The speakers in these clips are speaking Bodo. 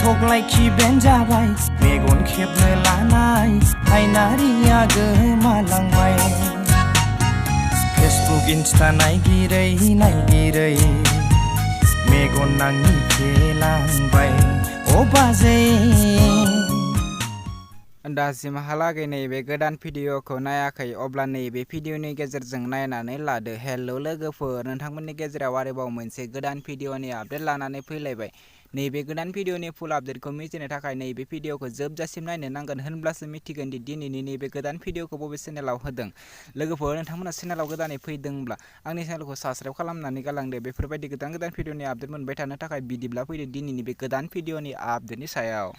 टिकटक लाइखि बेन जाबाय मेगन खेबनो लानाय आयनारिया गोमालांबाय फेसबुक इन्स्टा नायगिरै मेगन नाङि खेलांबाय अ बाजै दासिमहालागै नैबे गोदान भिडिअखौ नायाखै अब्ला नैबे भिडिअनि गेजेरजों नायनानै लादो। हेलौ लोगोफोर, नोंथांमोननि गेजेराव आरोबाव मोनसे गोदान भिडिअनि आपडेट लानानै फैलायबाय। नैबे गोदान भिडिअनि फुल आपडेटखौ मिथिनो थाखाय नैबे भिडिअखौ जोबजासिम नायनो नांगोन, होनब्लासो मिथिगोन दि दिनैनि नैबे गोदान भिडिअखौ बबे चेनेलाव होदों। लोगोफोर, नोंथांमोना चेनेलाव गोदानै फैदोंब्ला आंनि चेनेलखौ साबस्क्राइब खालामनानै गालांदो बेफोरबायदि गोदान भिडिअनि आपडेट मोनबाय थानो थाखाय। बिदिब्ला फैदो दिनैनि बे गोदान भिडिअनि आपडेटनि सायाव।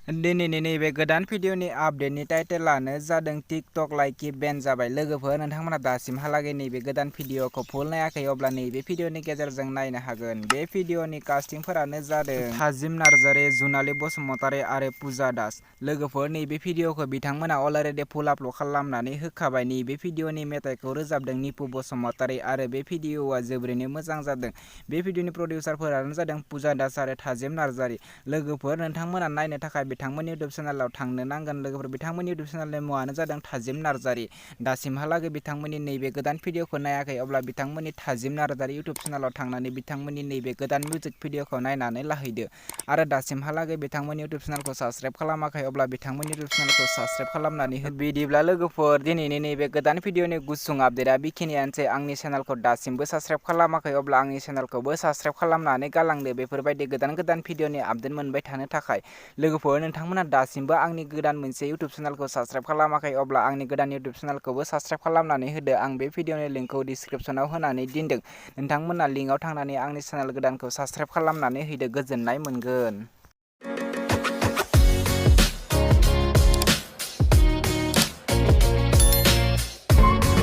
दिनैनि नैबे गोदान भिडिअनि आपडेटनि टाइटेलानो जादों टिकटक लाइखि बेन जाबाय। लोगोफोर, नोंथांमोना दासिमहालागै नैबे गोदान भिडिअखौ फुल नायाखै अब्ला नैबे भिडिअनि गेजेरजों नायनो हागोन। बे भिडिअनि कास्टिंफोरानो जादों थाजिम नार्जारि, जुनाली बसुमतारी आरो पुजा दास। लोगोफोर, नैबे भिडिअखौ बिथांमोना अलरेडि फुल आपल'ड खालामनानै होखाबाय। नैबे भिडिअनि मेथाइखौ रोजाबदों निपु बसुमतारी आरो बे भिडिअआ जोबोरैनो मोजां जादों। बे भिडिअनि प्रडिउसारफोरानो जादों पुजा दास आरो थाजिम नार्जारि। लोगोफोर, नोंथांमोना नायनो थाखाय बिथांमोननि इउटुब चेनेलाव थांनो नांगोन। लोगोफोर, बिथांमोननि इउटुब चेनेलनि मुङानो जादों थाजिम नार्जारि। दासिमहालागै बिथांमोननि नैबे गोदान भिडिअखौ नायाखै अब्ला बिथांमोननि थाजिम नार्जारि इउटुब चेनेलाव थांनानै बिथांमोननि नैबे गोदान मिउजिक भिडिअखौ नायनानै लाहैदो। आरो दासिमहालागै बिथांमोननि इउटुब चेनेलखौ साबस्क्राइब खालामाखै अब्ला बिथांमोननि इउटुब चेनेलखौ साबस्क्राइब खालामनानै हो। बिदिब्ला लोगोफोर, दिनैनि नैबे गोदान भिडिअनि गुसुं आपडेटआ बेखिनियानोसै। आंनि चेनेलखौ दासिमबो साबस्क्राइब खालामाखै अब्ला आंनि चेनेलखौबो साबस्क्राइब खालामनानै गालांदो बेफोरबायदि गोदान भिडिअनि आपडेट मोनबाय थानो थाखाय। लोगोफोर, नोंथांमोना दासिमबो आंनि गोदान मोनसे इउटुब चेनेलखौ साबस्क्राइब खालामाखै अब्ला आंनि गोदान इउटुब चेनेलखौबो साबस्क्राइब खालामनानै होदो। आं बे भिडिअनि लिंकखौ डिसक्रिपसनाव होनानै दोनदों। नोंथांमोना लिंकआव थांनानै आंनि चेनेल गोदानखौ साबस्क्राइब खालामनानै होदो, गोजोननाय मोनगोन।